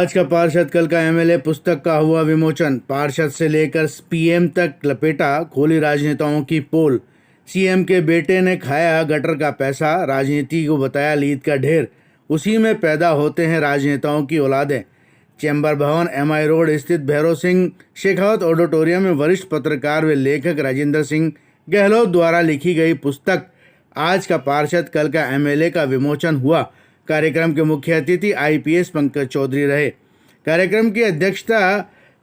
आज का पार्षद कल का एमएलए पुस्तक का हुआ विमोचन। पार्षद से लेकर पीएम तक लपेटा खोली राजनेताओं की पोल। सीएम के बेटे ने खाया गटर का पैसा, राजनीति को बताया लीद का ढेर। उसी में पैदा होते हैं राजनेताओं की औलादें। चैम्बर भवन एमआई रोड स्थित भैरव सिंह शेखावत ऑडिटोरियम में वरिष्ठ पत्रकार व लेखक राजेंद्र सिंह गहलोत द्वारा लिखी गई पुस्तक आज का पार्षद कल का एमएलए का विमोचन हुआ। कार्यक्रम के मुख्य अतिथि आईपीएस पंकज चौधरी रहे। कार्यक्रम की अध्यक्षता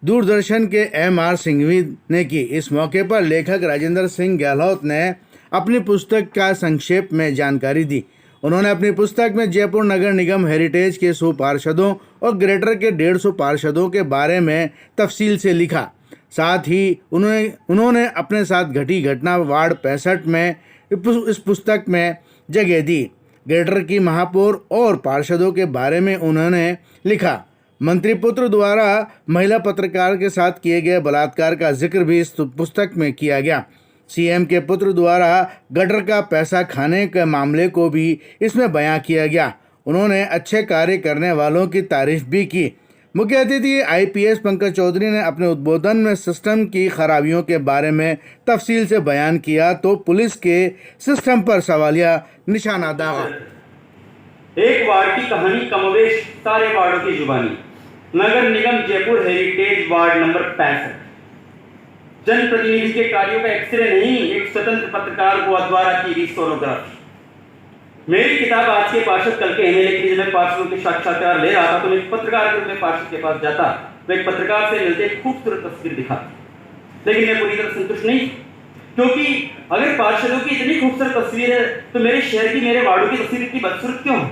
दूरदर्शन के एमआर सिंघवी ने की। इस मौके पर लेखक राजेंद्र सिंह गहलोत ने अपनी पुस्तक का संक्षेप में जानकारी दी। उन्होंने अपनी पुस्तक में जयपुर नगर निगम हेरिटेज के 100 पार्षदों और ग्रेटर के 150 पार्षदों के बारे में तफसील से लिखा। साथ ही उन्होंने अपने साथ घटी घटना वार्ड 65 में इस पुस्तक में जगह दी। ग्रेटर की महापौर और पार्षदों के बारे में उन्होंने लिखा। मंत्री पुत्र द्वारा महिला पत्रकार के साथ किए गए बलात्कार का जिक्र भी इस पुस्तक में किया गया। सीएम के पुत्र द्वारा गटर का पैसा खाने के मामले को भी इसमें बयां किया गया। उन्होंने अच्छे कार्य करने वालों की तारीफ भी की। मुख्य अतिथि आईपीएस पंकज चौधरी ने अपने उद्बोधन में सिस्टम की खराबियों के बारे में तफसील से बयान किया तो पुलिस के सिस्टम पर सवालिया निशाना दागा। एक वार्ड की कहानी कमोवेश सारे वार्डों की जुबानी। नगर निगम जयपुर हेरिटेज वार्ड नंबर 65। जनप्रतिनिधि के कार्यों का एक्सरे नहीं, एक स्वतंत्र पत्रकार द्वारा की गई सोनोग्राफी। मेरी किताब आज के पार्षद कल के एमएलए की मैं पार्षदों के साक्षात्कार ले रहा था तो मैं एक पत्रकार के रूप में पार्षद के पास जाता तो एक पत्रकार से मिलते खूबसूरत तस्वीर दिखाती, लेकिन मैं पूरी तरह संतुष्ट नहीं, क्योंकि अगर पार्षदों की इतनी खूबसूरत तस्वीर है तो मेरे शहर की, मेरे वार्डों की तस्वीर इतनी बदसूरत क्यों है?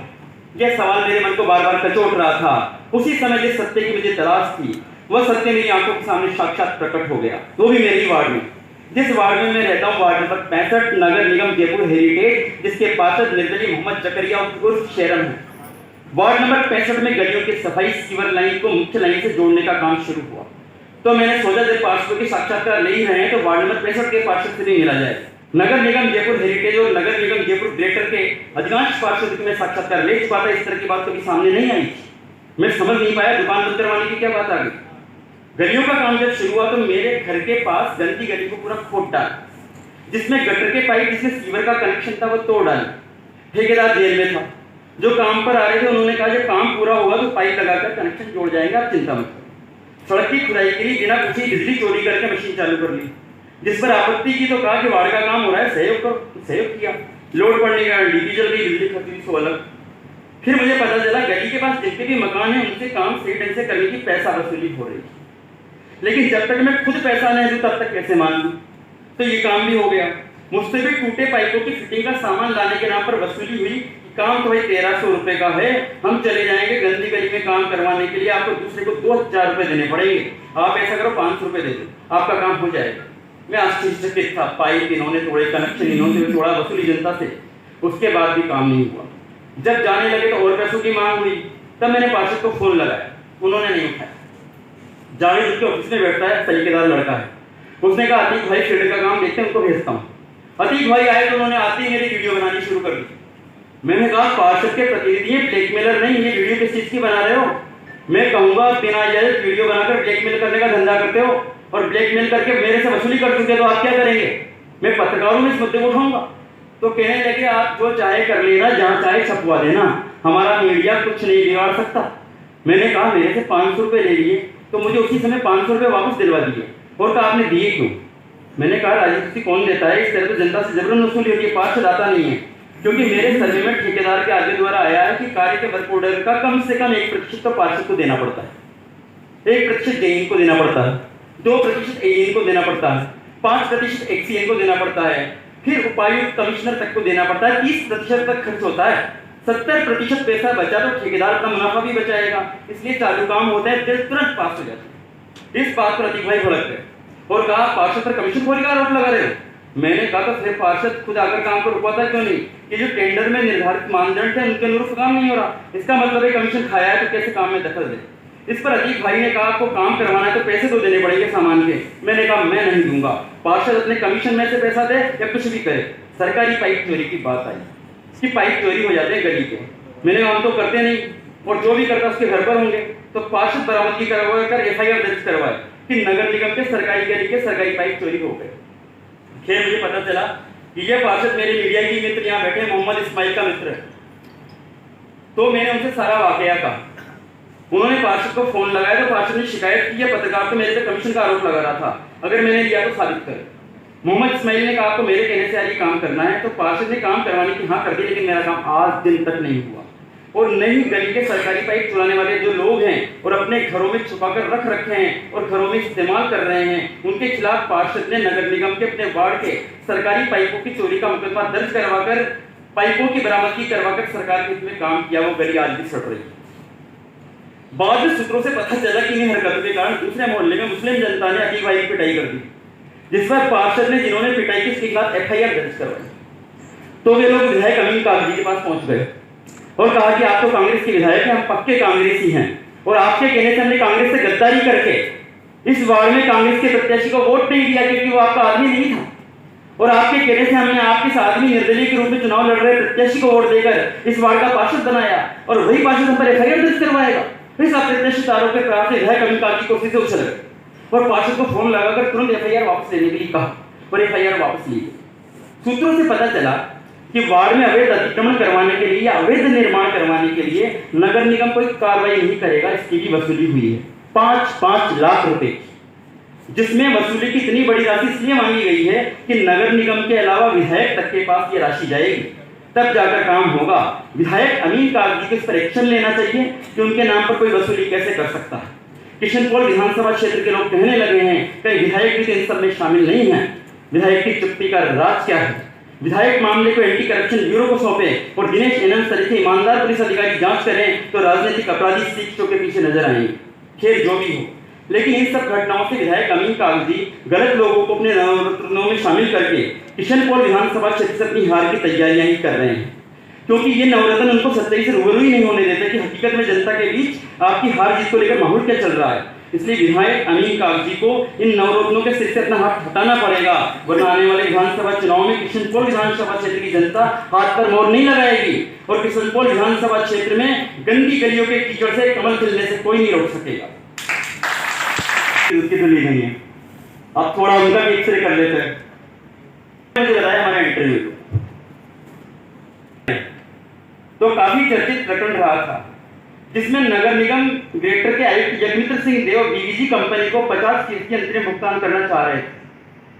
यह सवाल मेरे मन को बार बार कचोट रहा था। उसी समय जिस सत्य की मुझे तलाश थी वह सत्य मेरी आंखों के सामने साक्षात प्रकट हो गया, वो भी मेरे ही वार्ड में। जिस वार्ड में मैं रहता हूँ, वार्ड नंबर 65, नगर निगम जयपुर हेरिटेज, जिसके पार्षद निर्दलीय मोहम्मद जकरिया उर्फ शेरन है। वार्ड नंबर 65 में गलियों की सफाई, सीवर लाइन को मुख्य लाइन से जोड़ने का काम शुरू हुआ। तो मैंने सोचा जब पार्षदों के साक्षात्कार ले ही रहे हैं तो वार्ड नंबर 65 के पार्षद से भी मिला जाए। नगर निगम जयपुर हेरिटेज और नगर निगम जयपुर ग्रेटर के अधिकांश पार्षद में साक्षात्कार ले चुका था। इस तरह की बात कभी सामने नहीं आई। मैं समझ नहीं पाया दुकान बंद करवाने की क्या बात आ गई। गलियों का काम जब शुरू हुआ तो मेरे घर के पास गंदी गली को पूरा खोद डाला, जिसमें गटर के पाइप, जिसमें सीवर का कनेक्शन था, वो तोड़ डाला। ठेकेदार जेल में था। जो काम पर आ रहे थे उन्होंने कहा जब काम पूरा होगा तो पाइप लगाकर कनेक्शन जोड़ जाएंगे, आप चिंता मत करो। सड़क की खुदाई के लिए बिना पूछे बिजली चोरी करके मशीन चालू कर ली। जिस पर आपत्ति की तो कहा कि वार्ड का काम हो रहा है, सहयोग किया। लोड पड़ने का डीपी जल गई, बिजली खरीदी सो अलग। फिर मुझे पता चला गली के पास जितने भी मकान है उनसे काम सही ढंग से करने की पैसा वसूली हो रही थी, लेकिन जब तक मैं खुद पैसा नहीं दूं तब तक कैसे मान लूं। तो ये काम भी हो गया। मुझसे भी टूटे पाइपों की फिटिंग का सामान लाने के नाम पर वसूली हुई। काम तो भाई 1300 रुपए का है, हम चले जाएंगे गंदी गली में काम करवाने के लिए, आपको दूसरे को 2000 रुपए देने पड़ेंगे। आप ऐसा करो 500 रुपए दे दो, आपका काम हो जाएगा। मैं आश्चर्यचकित था। पाइप इन्होंने तोड़े, कनेक्शन इन्होंने तोड़ा, वसूली जनता से। उसके बाद भी काम नहीं हुआ। जब जाने लगे तो और पैसों की मांग हुई। तब मैंने पार्षद को फोन लगाया, उन्होंने नहीं उठाया। जावेद उसके ऑफिस में बैठता है, तरीकेदार लड़का है। उसने कहा अतीक भाई फील्ड का काम देखते हैं, उनको भेजता हूँ। अतीक भाई आए तो उन्होंने आते ही मेरी वीडियो बनानी शुरू कर दी। मैंने कहा पार्षद के प्रतिनिधि ब्लैकमेलर नहीं, ये वीडियो किस चीज की बना रहे हो? मैं कहूंगा बिना इजाजत वीडियो बनाकर ब्लैकमेल करने का धंधा करते हो और ब्लैकमेल करके मेरे से वसूली कर चुके तो आप क्या करेंगे? मैं पत्रकारों में इस मुद्दे को उठाऊंगा। तो कहने लगे आप जो चाहे कर लेना, जहां चाहे छपवा देना, हमारा मीडिया कुछ नहीं बिगाड़ सकता। मैंने कहा मेरे से 500 रुपए ले लिए तो मुझे उसी समय 500 रुपए वापस दिलवा दिए और कहा आपने दिए क्यों? मैंने कहा राजनीति कौन देता है, इस तरह तो जनता से जबरन वसूली होती है, पार्षद आता नहीं है। क्योंकि मेरे सर्वे में ठेकेदार के आगे द्वारा आया है कि कार्य के वर्क ऑर्डर का कम से कम 1% तो पार्षद को देना पड़ता है, 1% जेईन को देना पड़ता है, 2% एईन को देना पड़ता है, 5% एक्सीएन को देना पड़ता है, फिर उपायुक्त कमिश्नर तक को देना पड़ता है, 30% तक खर्च होता है। 70% पैसा बचा तो ठेकेदार अपना मुनाफा भी बचाएगा। इसलिए चालू काम होता है, बिल तुरंत पास हो जाता है। इस बात पर अतीक भाई भड़क गए और कहा पार्षद पर कमीशन खोरी का आरोप लगा रहे हो। मैंने कहा तो फिर पार्षद खुद आकर काम को रुकवाता क्यों नहीं? कि जो टेंडर में निर्धारित मानदंड थे उनके अनुरूप काम नहीं हो रहा, इसका मतलब है कमीशन खाया है तो कैसे काम में दखल दे। इस पर अतीक भाई ने कहा आपको काम करवाना है तो पैसे तो देने पड़ेंगे सामान के। मैंने कहा मैं नहीं दूंगा, पार्षद अपने कमीशन में से पैसा दे या कुछ भी करे। सरकारी पाइप चोरी की बात आई कि पाइप चोरी हो जाते हैं गली के। मैंने कहा हम तो करते नहीं, और जो भी करता उसके घर पर होंगे। तो पार्षद बरामदगी करवाकर एफआईआर दर्ज करवाए कि नगर निगम के सरकारी गली के सरकारी पाइप चोरी हो गए। खैर मुझे पता चला कि यह पार्षद मेरे मीडिया की मित्र यहाँ बैठे मोहम्मद इस्माइल का मित्र है। तो मैंने उनसे सारा वाकया कहा। उन्होंने पार्षद को फोन लगाया तो पार्षद ने शिकायत की, यह पत्रकार तो मेरे पे कमीशन का आरोप लगा रहा था, अगर मैंने लिया तो साबित करें। मोहम्मद इस्माइल ने कहा आपको मेरे कहने से आज ये काम करना है। तो पार्षद ने काम करवाने की हाँ कर दी, लेकिन मेरा काम आज दिन तक नहीं हुआ। और नहीं गली के सरकारी पाइप चुराने वाले जो लोग हैं और अपने घरों में छुपाकर रख रखे हैं और घरों में इस्तेमाल कर रहे हैं, उनके खिलाफ पार्षद ने नगर निगम के अपने वार्ड के सरकारी पाइपों की चोरी का मुकदमा दर्ज करवाकर पाइपों की बरामदगी करवाकर सरकार के हित में काम किया। वो गली आज भी सड़ रही है। बाद में सूत्रों से पता चला कि इन हरकतों के कारण दूसरे मोहल्ले में मुस्लिम जनता ने अतीक भाई की पिटाई कर दी, जिस पर पार्षद ने जिन्होंने पिटाई की उसके खिलाफ एफआईआर दर्ज करवाई। तो वे लोग विधायक अमीन कागजी के पास पहुंच गए और कहा कि आप तो कांग्रेस के विधायक हैं, हम पक्के कांग्रेसी हैं और आपके कहने से हमने कांग्रेस से गद्दारी करके इस वार्ड में कांग्रेस के प्रत्याशी को वोट नहीं दिया क्योंकि वो आपका आदमी नहीं था, और आपके कहने से हमने आपके साथ में निर्दलीय के रूप में चुनाव लड़ रहे प्रत्याशी को वोट देकर इस वार्ड का पार्षद बनाया और वही पार्षद हम पर एफआईआर दर्ज करवाएगा। इस प्रत्याशित आरोप के प्रयास से विधायक अमीन कागजी कुर्सी से उछल गए और पार्षद को फोन लगाकर तुरंत एफआईआर वापस लेने के लिए कहा और एफआईआर वापस ली गई। सूत्रों से पता चला कि वार्ड में अवैध अतिक्रमण करवाने के लिए या अवैध निर्माण करवाने के लिए नगर निगम कोई कार्रवाई नहीं करेगा, इसकी भी वसूली हुई है 5-5 लाख रुपए की, जिसमें वसूली की इतनी बड़ी राशि इसलिए मांगी गई है कि नगर निगम के अलावा विधायक तक के पास ये राशि जाएगी, तब जाकर काम होगा। विधायक अमीन कागजी को इस पर एक्शन लेना चाहिए कि उनके नाम पर कोई वसूली कैसे कर सकता है। किशनपोल विधानसभा क्षेत्र के लोग कहने लगे हैं कि विधायक भी तो इन सब में शामिल नहीं है। विधायक की चुप्पी का राज क्या है? विधायक मामले को एंटी करप्शन ब्यूरो को सौंपे और दिनेश एनएन तरीके ईमानदार पुलिस अधिकारी जांच करें तो राजनीतिक अपराधी शिक्षकों के पीछे नजर आएंगे। खैर जो भी हो, लेकिन इन सब घटनाओं से विधायक अमीन कागजी गलत लोगों को अपने नवरत्नों में शामिल करके किशनपोल विधानसभा क्षेत्र से अपनी हार की तैयारियां ही कर रहे हैं, क्योंकि ये नवरत्न उनको सच्चाई से रूबरू ही नहीं होने देते कि हकीकत में जनता के बीच आपकी हार जीत को लेकर माहौल क्या चल रहा है। इसलिए विधायक अमीन कागजी को इन नवरत्नों के सिर से अपना हाथ हटाना पड़ेगा, वरना आने वाले विधानसभा चुनाव में किशनपोल विधानसभा क्षेत्र की जनता हाथ पर मोहर नहीं लगाएगी और किशनपोल विधानसभा क्षेत्र में गंदी गलियों के कीचड़ से कमल खिलने से कोई नहीं रोक सकेगा। उसकी दलील नहीं है। अब थोड़ा उनका भी एक्सरे कर लेते हैं। मुझे बताया हमारे इंटरव्यू तो काफी चर्चित प्रकरण रहा था, जिसमें नगर निगम ग्रेटर के आयुक्त जगमित्र सिंह देव बीवीजी कंपनी को 50% की अंतरिम भुगतान करना चाह रहे थे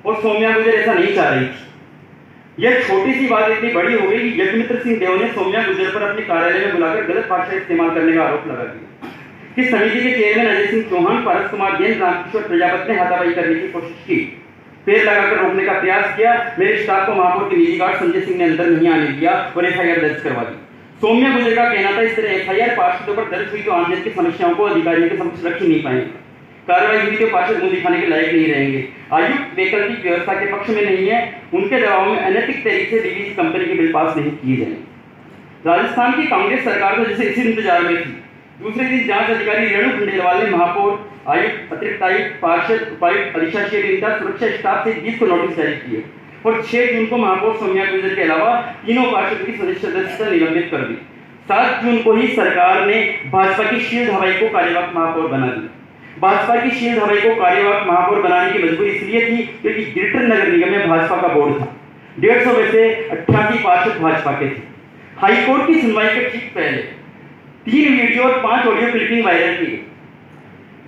और सौम्या गुजर ऐसा नहीं चाह रही थी। यह छोटी सी बात इतनी बड़ी हो गई कि जगमित्र सिंह देव ने सौम्या गुजर पर अपने कार्यालय में बुलाकर गलत भाषा इस्तेमाल करने का आरोप लगा दिया कि समिति के चेयरमैन अजय सिंह चौहान, पारस कुमार जैन, रामकिशोर प्रजापति ने हाथापाई करने की कोशिश की, पेड़ लगाकर रोकने का प्रयास किया। मेरे स्टाफ को महापौर के निजी गार्ड संजय सिंह ने अंदर नहीं आने दिया और एफआईआर दर्ज करवा दी। सौम्या गुजर का कहना था इस तरह एफआईआर पार्षदों पर दर्ज हुई तो आमजन की समस्याओं को अधिकारियों के समक्ष रख ही नहीं पाएंगे, कार्रवाई हुई तो पार्षद मुंह दिखाने के लायक नहीं रहेंगे। आयुक्त वैकल्पिक व्यवस्था के पक्ष में नहीं है, उनके दबाव में अनैतिक तरीके से बीवीजी कंपनी के बिल पास नहीं किए जाएंगे। राजस्थान की कांग्रेस सरकार तो जैसे इसी इंतजार में थी। दूसरे दिन जांच अधिकारी रेणु खंडेलवाल ने महापौर, आयुक्त, अतिरिक्त आयुक्त, पार्षद, उपायुक्त, अधिशासी अभियंता, सुरक्षा स्टाफ से 20 को नोटिस जारी किए और 6 जून को महापौर सौम्या गुजर के अलावा तीनों पार्षद की सदस्यता निलंबित कर दी। 7 जून को ही सरकार ने भाजपा की शील धावाई को कार्यवाहक महापौर बना दी। भाजपा की शील धावाई को कार्यवाहक महापौर बनाने की मजबूरी इसलिए थी क्योंकि ग्रेटर नगर निगम में भाजपा का बोर्ड था। 150 में से 88 पार्षद भाजपा के थे। हाईकोर्ट की सुनवाई के ठीक पहले 3 वीडियो और 5 ऑडियो क्लिपिंग वायरल की,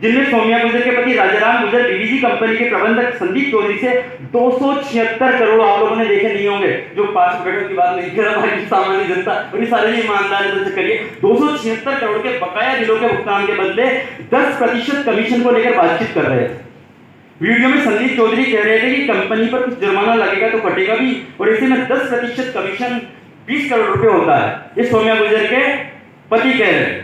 जिनमें सौम्या गुजर के पति राजाराम गुजर बीवीजी कंपनी के प्रबंधक संदीप चौधरी से 276 करोड़, आप लोगों ने देखे नहीं होंगे, जो पार्षद बैठक की बात नहीं कर रहा हमारी सामान्य जनता और सारे ईमानदार करिए, 276 करोड़ के बकाया बिलों के भुगतान के बदले 10% कमीशन को लेकर बातचीत कर रहे थे। वीडियो में संदीप चौधरी कह रहे थे कि कंपनी पर कुछ जुर्माना लगेगा तो कटेगा भी और इसी में 10% कमीशन 20 करोड़ रुपए होता है। ये सौम्या गुजर के पति कह रहे हैं।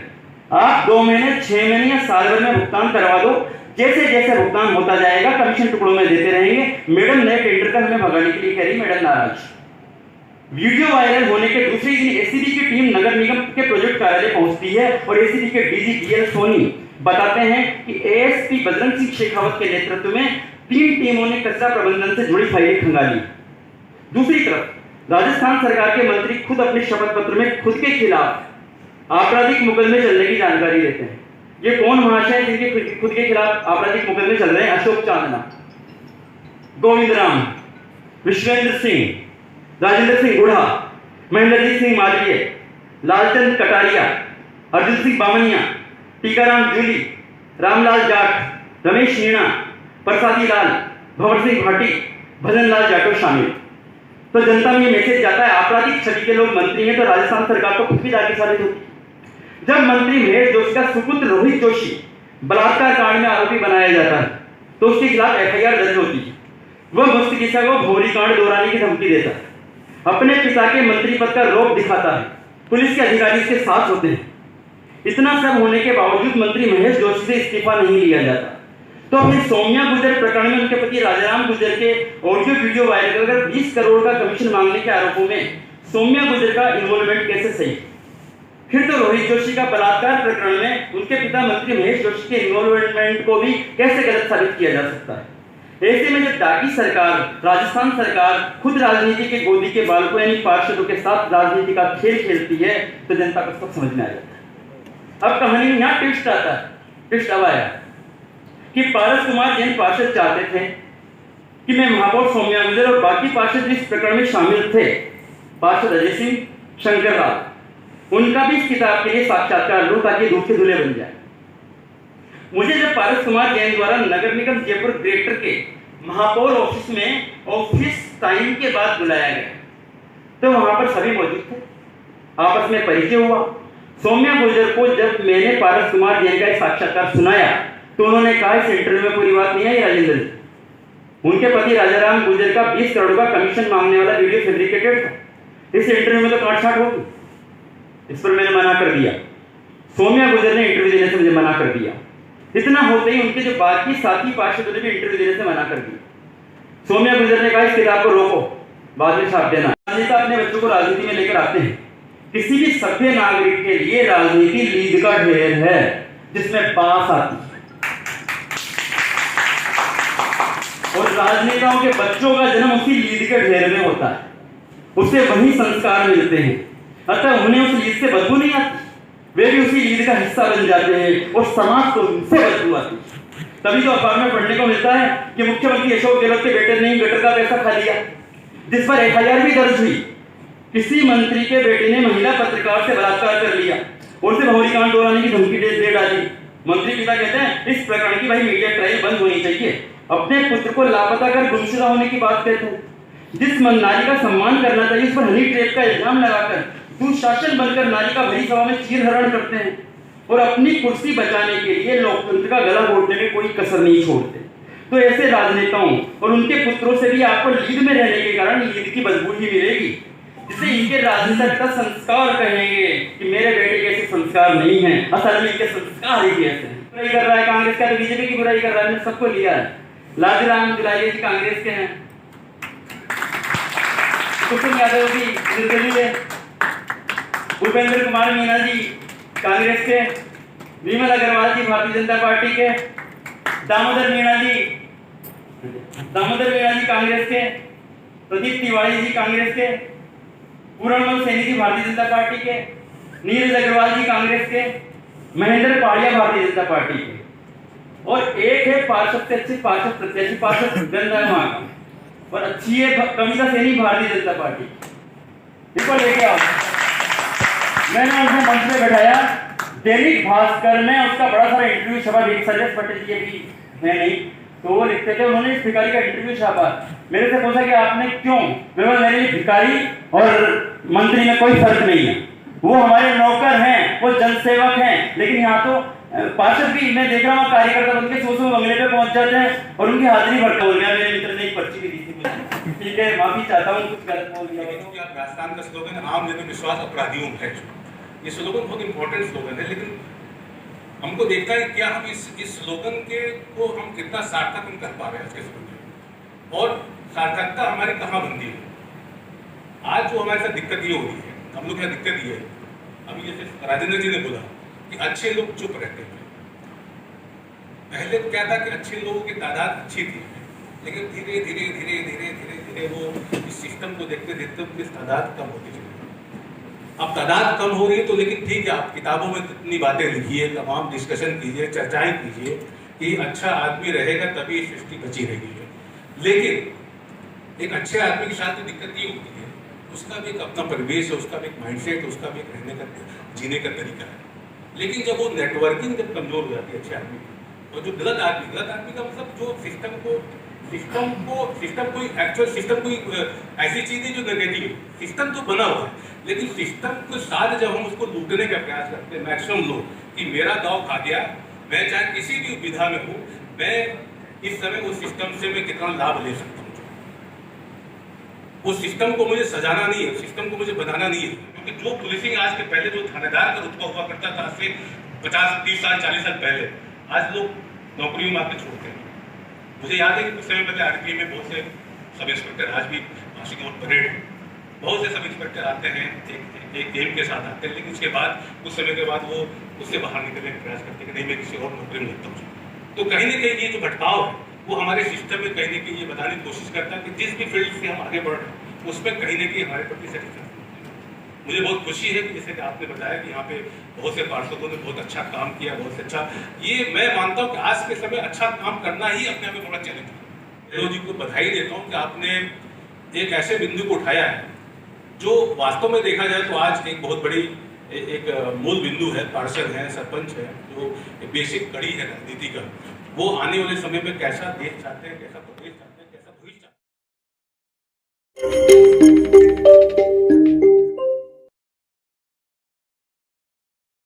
आप 2 महीने, 6 महीने या साल भर में भुगतान करवा दो, जैसे जैसे भुगतान होता जाएगा कमीशन टुकड़ों में देते रहेंगे। मैडम नए टेंडर का हमें भगाने के लिए कह रही, मैडम नाराज। वीडियो वायरल होने के दूसरे दिन एसीबी की टीम नगर निगम के प्रोजेक्ट कार्यालय पहुंचती है और एसीबी के डीजी डीएल सोनी बताते हैं कि एएसपी बजरंग सिंह शेखावत के नेतृत्व में 3 टीमों ने कचरा प्रबंधन से जुड़ी फाइलें खंगाली। दूसरी तरफ राजस्थान सरकार के मंत्री खुद अपने शपथ पत्र में खुद के खिलाफ आपराधिक मुकदमे चलने की जानकारी देते हैं। ये कौन महाशय हैं जिनके खुद के खिलाफ आपराधिक मुकदमे चल रहे हैं? अशोक चांदना, गोविंद राम, विश्वेंद्र सिंह, राजेंद्र सिंह गुढ़ा, महेंद्रजीत सिंह मालवीय, लालचंद कटारिया, अर्जुन सिंह बामनिया, टीकाराम जूली, रामलाल जाट, रमेश मीणा, प्रसादी लाल, भंवर सिंह भाटी, भजन लाल जाटव शामिल। तो जनता में ये मैसेज जाता है आपराधिक छवि के लोग मंत्री हैं तो राजस्थान सरकार को खुद भी जाके साबित होगी। जब मंत्री महेश जोशी का सुपुत्र रोहित जोशी बलात्कार कांड में आरोपी बनाया जाता है तो उसके खिलाफ एफआईआर दर्ज होती है। वह मुस्तकीसा को भोरी कांड दोहराने की धमकी देता है, अपने पिता के मंत्री पद का रोप दिखाता है, पुलिस के अधिकारी उसके साथ होते हैं। इतना सब होने के बावजूद मंत्री महेश जोशी से इस्तीफा नहीं लिया जाता। तो फिर सौम्या गुर्जर प्रकरण में उनके पति राजाराम गुर्जर के ऑडियो वीडियो वायरल कर 20 करोड़ का कमीशन मांगने के आरोपों में सौम्या गुर्जर का इन्वॉल्वमेंट कैसे सही? फिर तो रोहित जोशी का बलात्कार प्रकरण में उनके पिता मंत्री महेश जोशी के इन्वॉल्वमेंट को भी कैसे गलत साबित किया जा सकता है? ऐसे में जब दागी सरकार, राजस्थान सरकार खुद राजनीति के गोदी के बालकों यानी पार्षदों के साथ राजनीति का खेल खेलती है तो जनता को सब समझ में आ जाता है। अब कहानी में यहाँ ट्विस्ट आता है। ट्विस्ट अब आया कि पारस कुमार जैन पार्षद चाहते थे कि मैं महापौर सौम्या गुर्जर और बाकी पार्षद इस प्रकरण में शामिल थे, पार्षद अजय सिंह, शंकर राव, उनका भी इस किताब के लिए साक्षात्कार लूं ताकि दूध के दूल्हे बन जाए। मुझे जब पारस कुमार जैन द्वारा नगर निगम जयपुर ग्रेटर के महापौर ऑफिस में ऑफिस टाइम के बाद बुलाया गया तो वहां पर सभी मौजूद थे। आपस में परिचय हुआ। सौम्या गुर्जर को जब मैंने पारस कुमार जैन का साक्षात्कार सुनाया तो उन्होंने कहा इस इंटरव्यू में पूरी बात नहीं आई राजेंद्र जी, उनके पति राजाराम गुर्जर का 20 करोड़ का कमीशन मांगने वाला वीडियो फैब्रिकेटेड था। इस इंटरव्यू में तो काटछाट होगी। इस पर मैंने मना कर दिया। सौम्या गुर्जर ने इंटरव्यू देने से मुझे मना कर दिया। इतना होते ही उनके जो बाकी साथी पार्षदों ने भी इंटरव्यू देने से मना कर दिया। सौम्या गुर्जर ने कहा इस किताब को रोको, बाद में छाप देना। राजनेता अपने बच्चों को राजनीति में लेकर आते हैं। किसी भी सभ्य नागरिक के लिए राजनीति लीद का ढेर है जिसमें बांस आती है और राजनेताओं के बच्चों का जन्म उसी लीद के ढेर में होता है, उससे वही संस्कार मिलते हैं। अतः उन्हें उस लीद से बदबू नहीं आती, वे भी उसी लीड का हिस्सा बन जाते हैं और समाज को उनसे बदबू आती है। तभी तो अखबार में पढ़ने को मिलता है कि मुख्यमंत्री अशोक गहलोत के बेटे ने गटर का पैसा खा लिया, जिस पर एफआईआर भी दर्ज हुई। किसी मंत्री के बेटे ने महिला पत्रकार से बलात्कार कर लिया और उसे भौरी कांड दोहराने की धमकी दे डाली। मंत्री पिता कहते हैं इस प्रकरण की भाई मीडिया ट्रायल बंद होनी चाहिए। अपने पुत्र को लापता कर गुमशुदा होने की बात कहते हैं। जिस नारी का सम्मान करना चाहिए उस पर हनी ट्रैप का इल्जाम लगाकर दुशासन बनकर नारी का भरी सभा में चीरहरण करते हैं और अपनी कुर्सी बचाने के लिए लोकतंत्र का गला घोटने में कोई कसर नहीं छोड़ते। तो ऐसे राजनेताओं और उनके पुत्रों से भी आपको लीड में रहने के कारण लीड की बदबू ही मिलेगी, जिसे इनके राजनीतिक का संस्कार कहेंगे कि मेरे बेटे के ऐसे संस्कार नहीं है, असल में इनके संस्कार ही ऐसे हैं। बुराई कर रहा है कांग्रेस का तो बीजेपी की बुराई कर रहा है, सबको लिया है। लालजीराम दुलारिया जी कांग्रेस के हैं, कुसुम यादव जी निर्दलीय है, भूपेंद्र कुमार मीना जी कांग्रेस के, विमल अग्रवाल जी भारतीय जनता पार्टी के, दामोदर मीणा जी कांग्रेस के, प्रदीप तिवारी जी कांग्रेस के, पूरणमल सैनी जी भारतीय जनता पार्टी के, नीरज अग्रवाल जी कांग्रेस के, महेंद्र पहाड़िया भारतीय जनता पार्टी के, और एक है पार्षद से अच्छी पार्षद प्रत्याशी पार्षद गंदा है वहां का और अच्छी है कविता सैनी भारतीय जनता पार्टी। इसको लेके आओ। मैंने उसे मंच पे बैठाया। दैनिक भास्कर में उसका बड़ा सारा इंटरव्यू छपा, संजय पटेल जी भी है नहीं तो वो लिखते थे, उन्होंने इस भिखारी का इंटरव्यू छापा। मेरे से पूछा कि आपने क्यों? मेरे लिए भिखारी और मंत्री में कोई फर्क नहीं है, वो हमारे नौकर हैं, वो जनसेवक हैं। लेकिन यहाँ तो पार्षद भी मैं देख रहा हूँ कार्यकर्ता बन के सोचो बंगले पे पहुंच जाते हैं और उनकी हाजिरी भरता हो गया। मेरे मित्र ने एक पर्ची भी दी थी, ठीक है माफी चाहता हूँ कुछ गलत बोल दिया। राजस्थान का स्लोगन आम जन विश्वास अपराधियों में है, ये स्लोगन बहुत इंपॉर्टेंट स्लोगन है, लेकिन हमको देखता है क्या हम इस स्लोगन के को हम कितना सार्थक हम कर पा रहे हैं इसके स्लोगन और सार्थकता हमारी कहाँ बनती है। आज जो हमारे साथ दिक्कत ये हो रही है, हम लोग यहाँ दिक्कत ये है, अभी जैसे राजेंद्र जी ने बोला कि अच्छे लोग चुप रहते हैं। पहले तो क्या था कि अच्छे लोगों की तादाद अच्छी थी, लेकिन धीरे धीरे धीरे धीरे धीरे धीरे वो इस सिस्टम को देखते देखते उनकी तादाद कम होती चली। अब तादाद कम हो रही है तो लेकिन ठीक है, आप किताबों में कितनी बातें लिखिए, तमाम डिस्कशन कीजिए, चर्चाएं कीजिए कि अच्छा आदमी रहेगा तभी ये सृष्टि बची रहेगी। लेकिन एक अच्छे आदमी के साथ दिक्कत ये होती है, उसका भी एक अपना परिवेश है, उसका भी एक माइंडसेट, उसका भी एक रहने का, जीने का तरीका है। लेकिन जब वो नेटवर्किंग जब कमजोर हो जाती है अच्छे आदमी की, और जो गलत आदमी का मतलब जो सिस्टम कोई एक्चुअल सिस्टम कोई ऐसी चीज है जो नेगेटिव है। सिस्टम तो बना हुआ है, लेकिन सिस्टम के साथ जब हम उसको लूटने का प्रयास करते हैं मैक्सिमम लोग कि मेरा दाव खा गया, मैं चाहे किसी भी विधा में हूँ, मैं इस समय उस सिस्टम से मैं कितना लाभ ले सकता हूँ। उस सिस्टम को मुझे सजाना नहीं है, सिस्टम को मुझे बनाना नहीं है। क्योंकि जो पुलिसिंग आज के पहले जो थानेदार का रुतबा हुआ करता था, आज से 50, 30 साल, 40 साल पहले, आज लोग नौकरियों में आके छोड़ते हैं। मुझे याद है कि कुछ समय पहले आरपीएफ में बहुत से सब इंस्पेक्टर, आज भी वार्षिक परेड है, बहुत से सब इंस्पेक्टर आते हैं, एक एम के साथ आते हैं, लेकिन उसके बाद कुछ समय के बाद वो उससे बाहर निकलने का प्रयास करते हैं कि नहीं, मैं किसी और नौकरी में लगता हूँ। तो कहीं ना कहीं ये जो भटकाव है वो हमारे सिस्टम में कहीं ना कहीं ये बताने की कोशिश करता है कि जिस भी फील्ड से हम आगे बढ़ रहे हैं उसमें कहीं ना कहीं हमारे प्रति सेटिस्फेक्शन। मुझे बहुत खुशी है कि जैसे कि आपने बताया कि यहाँ पे बहुत से पार्षदों ने बहुत अच्छा काम किया, बहुत से अच्छा, ये मैं मानता हूँ कि आज के समय अच्छा काम करना ही अपने आप में बड़ा चैलेंज है। नेहरू जी को बधाई देता हूँ कि आपने एक ऐसे बिंदु को उठाया है जो वास्तव में देखा जाए तो आज एक बहुत बड़ी एक मूल बिंदु है। पार्षद है, सरपंच है, जो एक बेसिक कड़ी है राजनीति का, वो आने वाले समय में कैसा देश चाहते हैं, कैसा प्रदेश चाहते हैं, कैसा भविष्य चाहते हैं।